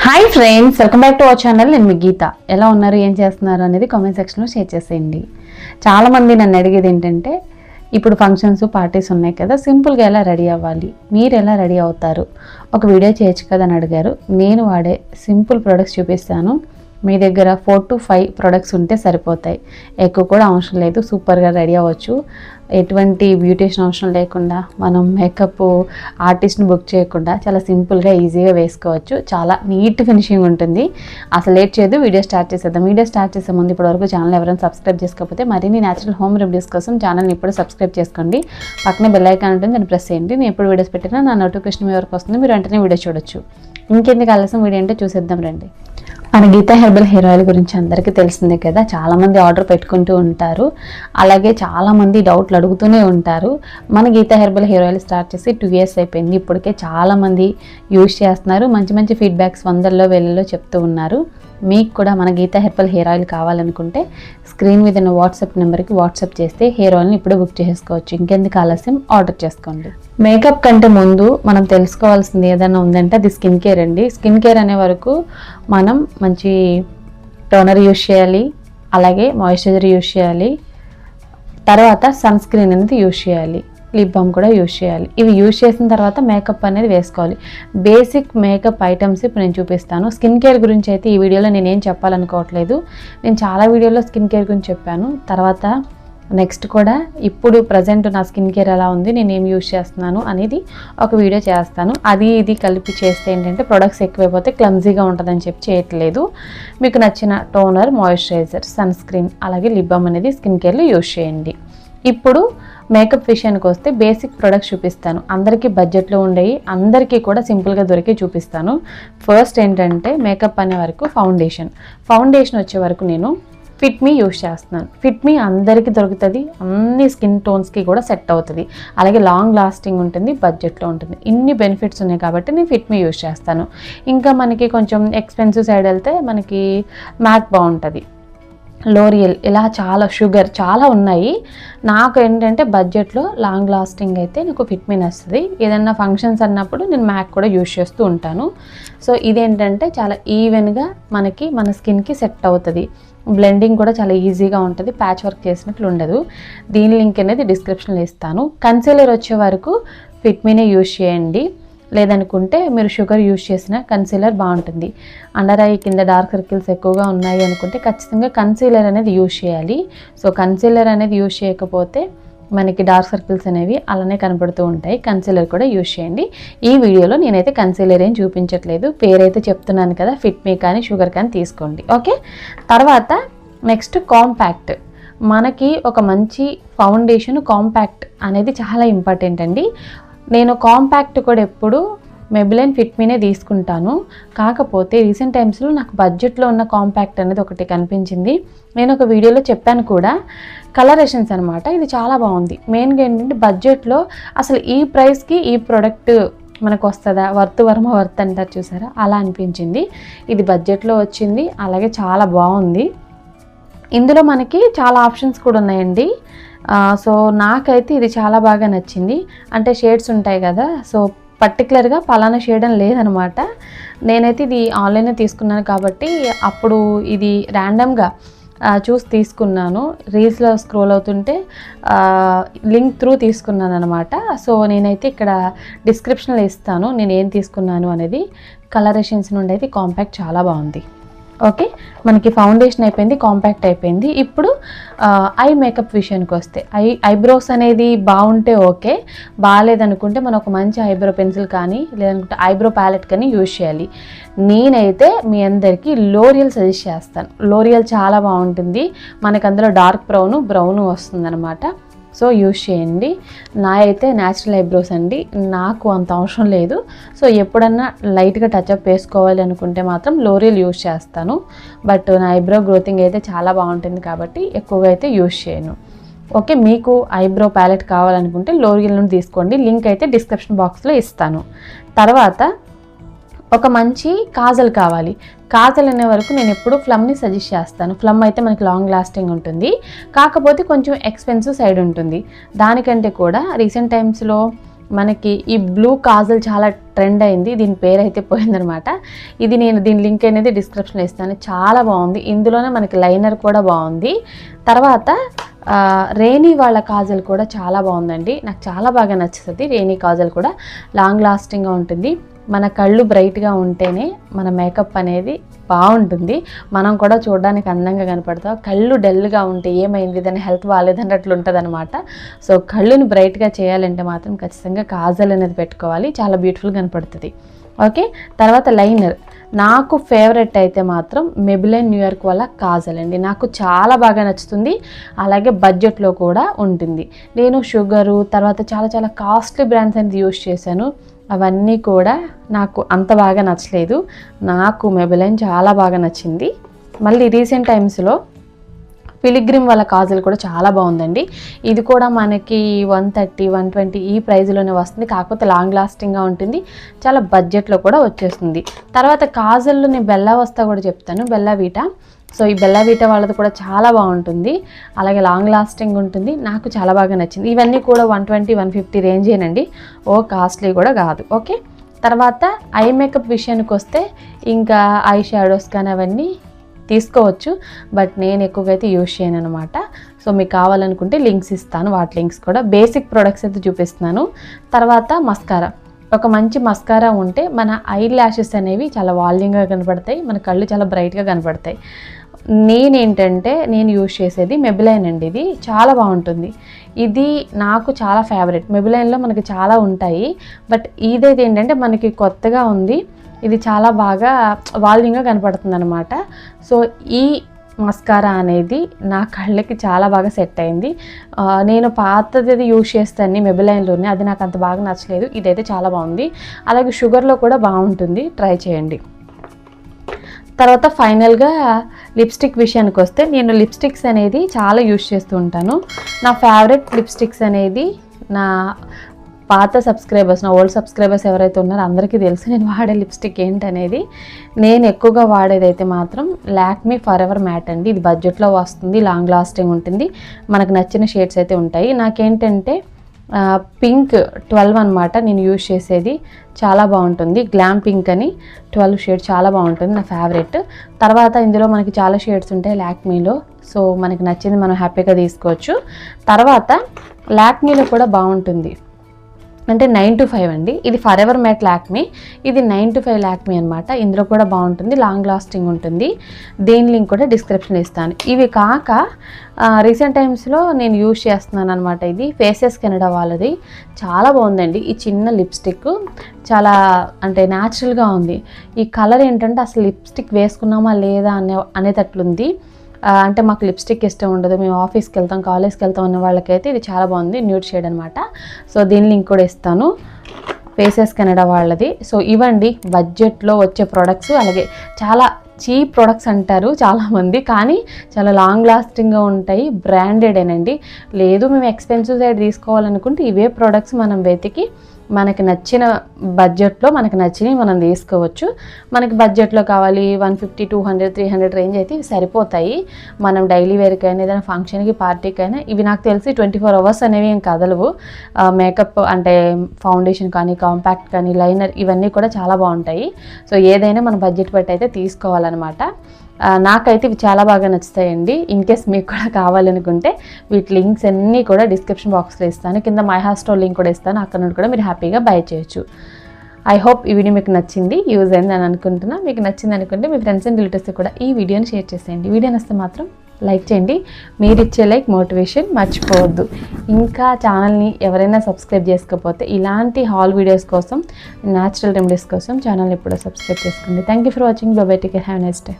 Hi friends, welcome back to our channel. నేను మీ గీత. ఎలా ఉన్నారు, ఏం చేస్తున్నారు అనేది కామెంట్ సెక్షన్లో షేర్ చేసేయండి. చాలామంది నన్ను అడిగేది ఏంటంటే, ఇప్పుడు ఫంక్షన్స్ పార్టీస్ ఉన్నాయి కదా, సింపుల్గా ఎలా రెడీ అవ్వాలి, మీరు ఎలా రెడీ అవుతారు, ఒక వీడియో చేయొచ్చు కదా అని అడిగారు. నేను వాడే సింపుల్ ప్రొడక్ట్స్ చూపిస్తాను. మీ దగ్గర 4 to 5 ప్రొడక్ట్స్ ఉంటే సరిపోతాయి, ఎక్కువ కూడా అవసరం లేదు. సూపర్గా రెడీ అవ్వచ్చు. ఎటువంటి బ్యూటిషన్ అవసరం లేకుండా, మనం మేకప్ ఆర్టిస్ట్ని బుక్ చేయకుండా చాలా సింపుల్గా ఈజీగా వేసుకోవచ్చు. చాలా నీట్ ఫినిషింగ్ ఉంటుంది. అసలు లేట్ చేయదు, వీడియో స్టార్ట్ చేసేద్దాం. వీడియో స్టార్ట్ చేసే ముందు ఇప్పటివరకు ఛానల్ ఎవరైనా సబ్స్క్రైబ్ చేసుకోకపోతే మరిన్ని న్యాచురల్ హోమ్ రెమెడీస్ కోసం ఛానల్ని ఇప్పుడు సబ్స్క్రైబ్ చేసుకోండి. పక్కనే బెల్ ఐకాన్ ఉంటుంది, దాన్ని ప్రెస్ చేయండి. నేను ఎప్పుడు వీడియోస్ పెట్టినా నా నోటిఫికేషన్ మీ వరకు వస్తుంది, మీరు వెంటనే వీడియో చూడొచ్చు. ఇంకెందుకు ఆలస్యం, వీడియో అంటే చూసేద్దాం రండి. మన గీతా హెర్బల్ హెయిర్ ఆయిల్ గురించి అందరికీ తెలిసిందే కదా. చాలామంది ఆర్డర్ పెట్టుకుంటూ ఉంటారు, అలాగే చాలామంది డౌట్లు అడుగుతూనే ఉంటారు. మన Geeta herbal hair oil start చేసి 2 years అయిపోయింది. ఇప్పటికే చాలామంది యూజ్ చేస్తున్నారు. మంచి మంచి ఫీడ్బ్యాక్స్ 100లో 1000లో చెప్తూ ఉన్నారు. మీకు కూడా మన గీతా హెర్బల్ హెయిర్ ఆయిల్ కావాలనుకుంటే స్క్రీన్ మీద ఉన్న వాట్సాప్ నెంబర్కి వాట్సాప్ చేస్తే హెయిర్ ఆయిల్ని ఇప్పుడే బుక్ చేసుకోవచ్చు. ఇంకెందుకు ఆలస్యం, ఆర్డర్ చేసుకోండి. మేకప్ కంటే ముందు మనం తెలుసుకోవాల్సింది ఏదైనా ఉందంటే అది స్కిన్ కేర్ అండి. స్కిన్ కేర్ అనే వరకు మనం మంచి టోనర్ యూజ్ చేయాలి, అలాగే మాయిశ్చరైజర్ యూజ్ చేయాలి, తర్వాత సన్ స్క్రీన్ అనేది యూజ్ చేయాలి, లిప్ బామ్ కూడా యూజ్ చేయాలి. ఇవి యూజ్ చేసిన తర్వాత మేకప్ అనేది వేసుకోవాలి. బేసిక్ మేకప్ ఐటమ్స్ ఇప్పుడు నేను చూపిస్తాను. స్కిన్ కేర్ గురించి అయితే ఈ వీడియోలో నేనేం చెప్పాలనుకోవట్లేదు. నేను చాలా వీడియోలో స్కిన్ కేర్ గురించి చెప్పాను. తర్వాత నెక్స్ట్ కూడా ఇప్పుడు ప్రజెంట్ నా స్కిన్ కేర్ ఎలా ఉంది, నేను ఏం యూజ్ చేస్తున్నాను అనేది ఒక వీడియో చేస్తాను. అది ఇది కలిపి చేస్తే ఏంటంటే ప్రొడక్ట్స్ ఎక్కువైపోతే క్లమ్జీగా ఉంటుందని చెప్పి చేయట్లేదు. మీకు నచ్చిన టోనర్, మాయిశ్చరైజర్, సన్ స్క్రీన్, అలాగే లిప్ బామ్ అనేది స్కిన్ కేర్లో యూజ్ చేయండి. ఇప్పుడు మేకప్ విషయానికి వస్తే బేసిక్ ప్రొడక్ట్స్ చూపిస్తాను. అందరికీ బడ్జెట్లో ఉండేవి, అందరికీ కూడా సింపుల్గా దొరికే చూపిస్తాను. ఫస్ట్ ఏంటంటే మేకప్ అనే వరకు ఫౌండేషన్ వచ్చే వరకు నేను ఫిట్ మీ యూజ్ చేస్తున్నాను. ఫిట్ మీ అందరికీ దొరుకుతుంది, అన్ని స్కిన్ టోన్స్కి కూడా సెట్ అవుతుంది, అలాగే లాంగ్ లాస్టింగ్ ఉంటుంది, బడ్జెట్లో ఉంటుంది. ఇన్ని బెనిఫిట్స్ ఉన్నాయి కాబట్టి నేను ఫిట్ మీ యూజ్ చేస్తాను. ఇంకా మనకి కొంచెం ఎక్స్పెన్సివ్ సైడ్ వెళ్తే మనకి మ్యాక్ బాగుంటుంది, లోరియల్, ఇలా చాలా షుగర్ చాలా ఉన్నాయి. నాకు ఏంటంటే బడ్జెట్లో లాంగ్ లాస్టింగ్ అయితే నాకు ఫిట్ మీ నచ్చుతుంది. ఏదన్నా ఫంక్షన్స్ అన్నప్పుడు నేను మ్యాక్ కూడా యూజ్ చేస్తూ ఉంటాను. సో ఇదేంటంటే చాలా ఈవెన్గా మనకి మన స్కిన్కి సెట్ అవుతుంది. బ్లెండింగ్ కూడా చాలా ఈజీగా ఉంటుంది, ప్యాచ్ వర్క్ చేసినట్లు ఉండదు. దీని లింక్ అనేది డిస్క్రిప్షన్లో ఇస్తాను. కన్సీలర్ వచ్చే వరకు ఫిట్ మీనే యూజ్ చేయండి, లేదనుకుంటే మీరు షుగర్ యూజ్ చేసిన కన్సీలర్ బాగుంటుంది. అండర్ ఐ కింద డార్క్ సర్కిల్స్ ఎక్కువగా ఉన్నాయి అనుకుంటే ఖచ్చితంగా కన్సీలర్ అనేది యూజ్ చేయాలి. సో కన్సీలర్ అనేది యూజ్ చేయకపోతే మనకి డార్క్ సర్కిల్స్ అనేవి అలానే కనబడుతూ ఉంటాయి. కన్సీలర్ కూడా యూజ్ చేయండి. ఈ వీడియోలో నేనైతే కన్సీలర్ ఏం చూపించట్లేదు, పేరైతే చెప్తున్నాను కదా, ఫిట్ మీ కానీ షుగర్ కానీ తీసుకోండి, ఓకే. తర్వాత నెక్స్ట్ కాంపాక్ట్. మనకి ఒక మంచి ఫౌండేషన్ కాంపాక్ట్ అనేది చాలా ఇంపార్టెంట్ అండి. నేను కాంపాక్ట్ కూడా ఎప్పుడు మెబిలైన్ ఫిట్ మీనే తీసుకుంటాను. కాకపోతే రీసెంట్ టైమ్స్లో నాకు బడ్జెట్లో ఉన్న కాంపాక్ట్ అనేది ఒకటి కనిపించింది. నేను ఒక వీడియోలో చెప్పాను కూడా, కలరేషన్స్ అనమాట. ఇది చాలా బాగుంది. మెయిన్గా ఏంటంటే బడ్జెట్లో అసలు ఈ ప్రైస్కి ఈ ప్రోడక్ట్ మనకు వస్తుందా, వర్త్ అంటారు చూసారా, అలా అనిపించింది. ఇది బడ్జెట్లో వచ్చింది, అలాగే చాలా బాగుంది. ఇందులో మనకి చాలా ఆప్షన్స్ కూడా ఉన్నాయండి. సో నాకైతే ఇది చాలా బాగా నచ్చింది. అంటే షేడ్స్ ఉంటాయి కదా, సో పర్టికులర్గా పలానా షేడ్ అని లేదనమాట. నేనైతే ఇది ఆన్లైన్లో తీసుకున్నాను కాబట్టి అప్పుడు ఇది ర్యాండమ్గా చూసి తీసుకున్నాను. రీల్స్లో స్క్రోల్ అవుతుంటే లింక్ త్రూ తీసుకున్నాను అనమాట. సో నేనైతే ఇక్కడ డిస్క్రిప్షన్లో ఇస్తాను నేను ఏం తీసుకున్నాను అనేది. కలరేషన్స్ నుండి అయితే కాంపాక్ట్ చాలా బాగుంది, ఓకే. మనకి ఫౌండేషన్ అయిపోయింది, కాంపాక్ట్ అయిపోయింది. ఇప్పుడు ఐ మేకప్ విషయానికి వస్తే ఐబ్రోస్ అనేది బాగుంటే ఓకే, బాగాలేదనుకుంటే మనం ఒక మంచి ఐబ్రో పెన్సిల్ కానీ లేదనుకుంటే ఐబ్రో ప్యాలెట్ కానీ యూజ్ చేయాలి. నేనైతే మీ అందరికీ లోరియల్ సజెస్ట్ చేస్తాను. లోరియల్ చాలా బాగుంటుంది. మనకు అందులో డార్క్ బ్రౌన్ వస్తుందన్నమాట. సో యూజ్ చేయండి. నా అయితే న్యాచురల్ ఐబ్రోస్ అండి, నాకు అంత అవసరం లేదు. సో ఎప్పుడన్నా లైట్గా టచ్అప్ వేసుకోవాలి అనుకుంటే మాత్రం లోరియల్ యూజ్ చేస్తాను. బట్ నా ఐబ్రో గ్రోతింగ్ అయితే చాలా బాగుంటుంది కాబట్టి ఎక్కువగా అయితే యూజ్ చేయను, ఓకే. మీకు ఐబ్రో ప్యాలెట్ కావాలనుకుంటే లోరియల్ నుండి తీసుకోండి, లింక్ అయితే డిస్క్రిప్షన్ బాక్స్లో ఇస్తాను. తర్వాత ఒక మంచి కాజల్ కావాలి. కాజల్ అనే వరకు నేను ఎప్పుడు ఫ్లమ్ని సజెస్ట్ చేస్తాను. ఫ్లమ్ అయితే మనకి లాంగ్ లాస్టింగ్ ఉంటుంది, కాకపోతే కొంచెం ఎక్స్పెన్సివ్ సైడ్ ఉంటుంది. దానికంటే కూడా రీసెంట్ టైమ్స్లో మనకి ఈ బ్లూ కాజల్ చాలా ట్రెండ్ అయింది, దీని పేరు అయితే పోయిందనమాట. ఇది నేను దీని లింక్ అనేది డిస్క్రిప్షన్లో ఇస్తాను. చాలా బాగుంది, ఇందులోనే మనకి లైనర్ కూడా బాగుంది. తర్వాత రేణి వాళ్ళ కాజల్ కూడా చాలా బాగుందండి, నాకు చాలా బాగా నచ్చుతుంది. రేణి కాజల్ కూడా లాంగ్ లాస్టింగ్గా ఉంటుంది. మన కళ్ళు బ్రైట్గా ఉంటేనే మన మేకప్ అనేది బాగుంటుంది, మనం కూడా చూడడానికి అందంగా కనపడతాం. కళ్ళు డల్గా ఉంటే ఏమైంది, దాని హెల్త్ బాగాలేదన్నట్లు ఉంటుంది అనమాట. సో కళ్ళుని బ్రైట్గా చేయాలంటే మాత్రం ఖచ్చితంగా కాజల్ అనేది పెట్టుకోవాలి, చాలా బ్యూటిఫుల్ కనపడుతుంది. ఓకే, తర్వాత లైనర్. నాకు ఫేవరెట్ అయితే మాత్రం మెబిలైన్ న్యూయార్క్ వల్ల కాజల్ అండి, నాకు చాలా బాగా నచ్చుతుంది. అలాగే బడ్జెట్లో కూడా ఉంటుంది. నేను షుగరు తర్వాత చాలా చాలా కాస్ట్లీ బ్రాండ్స్ అనేది యూస్ చేశాను, అవన్నీ కూడా నాకు అంత బాగా నచ్చలేదు. నాకు మెబిలైన్ చాలా బాగా నచ్చింది. మళ్ళీ రీసెంట్ టైమ్స్లో పిలిగ్రిమ్ వాళ్ళ కాజల్ కూడా చాలా బాగుందండి. ఇది కూడా మనకి 130, 120 ఈ ప్రైజ్లోనే వస్తుంది, కాకపోతే లాంగ్ లాస్టింగ్గా ఉంటుంది, చాలా బడ్జెట్లో కూడా వచ్చేస్తుంది. తర్వాత కాజల్లో నేను బెల్లా వస్తా కూడా చెప్తాను, బెల్లా వీటా. సో ఈ బెల్లా వీటా వాళ్ళది కూడా చాలా బాగుంటుంది, అలాగే లాంగ్ లాస్టింగ్ ఉంటుంది, నాకు చాలా బాగా నచ్చింది. ఇవన్నీ కూడా 120, 150 రేంజేనండి, ఓ కాస్ట్లీ కూడా కాదు. ఓకే, తర్వాత ఐ మేకప్ విషయానికి వస్తే ఇంకా ఐ షాడోస్ కానీ అవన్నీ తీసుకోవచ్చు, బట్ నేను ఎక్కువగా అయితే యూజ్ చేయను అనమాట. సో మీకు కావాలనుకుంటే లింక్స్ ఇస్తాను, వాటి లింక్స్ కూడా. బేసిక్ ప్రొడక్ట్స్ అయితే చూపిస్తున్నాను. తర్వాత మస్కారా. ఒక మంచి మస్కారా ఉంటే మన ఐ ల్యాషెస్ అనేవి చాలా వాల్యూమ్గా కనపడతాయి, మన కళ్ళు చాలా బ్రైట్గా కనపడతాయి. నేను యూజ్ చేసేది మెబిలైన్ అండి, ఇది చాలా బాగుంటుంది. ఇది నాకు చాలా ఫేవరెట్. మెబిలైన్లో మనకి చాలా ఉంటాయి, బట్ ఇదైతే ఏంటంటే మనకి కొత్తగా ఉంది, ఇది చాలా బాగా వాల్యూమ్గా కనపడుతుంది అనమాట. సో ఈ మస్కారా అనేది నా కళ్ళకి చాలా బాగా సెట్ అయింది. నేను పాతది యూజ్ చేస్తాను మెబిలైన్లోనే, అది నాకు అంత బాగా నచ్చలేదు, ఇదైతే చాలా బాగుంది. అలాగే షుగర్లో కూడా బాగుంటుంది, ట్రై చేయండి. తర్వాత ఫైనల్గా లిప్స్టిక్ విషయానికి వస్తే నేను లిప్స్టిక్స్ అనేది చాలా యూజ్ చేస్తూ ఉంటాను. నా ఫేవరెట్ లిప్స్టిక్స్ అనేది నా పాత సబ్స్క్రైబర్స్, నా ఓల్డ్ సబ్స్క్రైబర్స్ ఎవరైతే ఉన్నారో అందరికీ తెలుసు నేను వాడే లిప్స్టిక్ ఏంటనేది. నేను ఎక్కువగా వాడేదైతే మాత్రం లాక్మీ ఫర్ ఎవర్ మ్యాట్ అండి, ఇది బడ్జెట్లో వస్తుంది, లాంగ్ లాస్టింగ్ ఉంటుంది, మనకు నచ్చిన షేడ్స్ అయితే ఉంటాయి. నాకేంటంటే పింక్ 12 అనమాట నేను యూజ్ చేసేది, చాలా బాగుంటుంది. గ్లామ్ పింక్ అని 12 షేడ్ చాలా బాగుంటుంది, నా ఫేవరెట్. తర్వాత ఇందులో మనకి చాలా షేడ్స్ ఉంటాయి లాక్మీలో, సో మనకి నచ్చింది మనం హ్యాపీగా తీసుకోవచ్చు. తర్వాత లాక్మీలో కూడా బాగుంటుంది అంటే 9 to 5 అండి, ఇది ఫర్ ఎవర్ మ్యాట్ లాక్మీ, ఇది 9 to 5 లాక్మీ అనమాట. ఇందులో కూడా బాగుంటుంది, లాంగ్ లాస్టింగ్ ఉంటుంది. దేని లింక్ కూడా డిస్క్రిప్షన్ ఇస్తాను. ఇవి కాక రీసెంట్ టైమ్స్లో నేను యూజ్ చేస్తున్నాను అనమాట, ఇది ఫేసెస్ కెనడా వాళ్ళది, చాలా బాగుందండి. ఈ చిన్న లిప్స్టిక్ చాలా అంటే న్యాచురల్గా ఉంది. ఈ కలర్ ఏంటంటే అసలు లిప్స్టిక్ వేసుకున్నామా లేదా అనేటట్లుంది. అంటే మాకు లిప్స్టిక్ ఇష్టం ఉండదు, మేము ఆఫీస్కి వెళ్తాం, కాలేజ్కి వెళ్తాం అనే వాళ్ళకైతే ఇది చాలా బాగుంది, న్యూడ్ షేడ్ అనమాట. సో దీని లింక్ కూడా ఇస్తాను, ఫేసెస్ కెనడా వాళ్ళది. సో ఇవండి బడ్జెట్లో వచ్చే ప్రొడక్ట్స్. అలాగే చాలా చీప్ ప్రొడక్ట్స్ అంటారు చాలామంది, కానీ చాలా లాంగ్ లాస్టింగ్గా ఉంటాయి, బ్రాండెడేనండి. లేదు మేము ఎక్స్పెన్సివ్ సైడ్ తీసుకోవాలనుకుంటే ఇవే ప్రొడక్ట్స్ మనం వెతికి మనకి నచ్చిన బడ్జెట్లో మనకి నచ్చినవి మనం తీసుకోవచ్చు. మనకి బడ్జెట్లో కావాలి 150, 200, 300 రేంజ్ అయితే ఇవి సరిపోతాయి. మనం డైలీ వేర్కైనా ఏదైనా ఫంక్షన్కి పార్టీకైనా ఇవి నాకు తెలిసి 24 hours అనేవి ఏం కదలవు. మేకప్ అంటే ఫౌండేషన్ కానీ కాంపాక్ట్ కానీ లైనర్ ఇవన్నీ కూడా చాలా బాగుంటాయి. సో ఏదైనా మన బడ్జెట్ బట్టి అయితే తీసుకోవాలన్నమాట. నాకైతే ఇవి చాలా బాగా నచ్చుతాయండి. ఇన్ కేస్ మీకు కూడా కావాలనుకుంటే వీటి లింక్స్ అన్నీ కూడా డిస్క్రిప్షన్ బాక్స్లో ఇస్తాను, కింద మై హార్ స్టోర్ లింక్ కూడా ఇస్తాను, అక్కడ నుండి కూడా మీరు హ్యాపీగా బై చేయొచ్చు. ఐ హోప్ ఈ వీడియో మీకు నచ్చింది, యూజ్ అయింది అని అనుకుంటున్నా. మీకు నచ్చింది అనుకుంటే మీ ఫ్రెండ్స్ అండ్ రిలేటివ్స్కి కూడా ఈ వీడియోని షేర్ చేసేయండి. వీడియో నచ్చితే మాత్రం లైక్ చేయండి, మీరు ఇచ్చే లైక్ మోటివేషన్ మర్చిపోవద్దు. ఇంకా ఛానల్ని ఎవరైనా సబ్స్క్రైబ్ చేసుకోకపోతే ఇలాంటి హాల్ వీడియోస్ కోసం, న్యాచురల్ రెమెడీస్ కోసం ఛానల్ని ఇప్పుడు సబ్స్క్రైబ్ చేసుకోండి. Thank you for watching. By by, take care, have a nice day.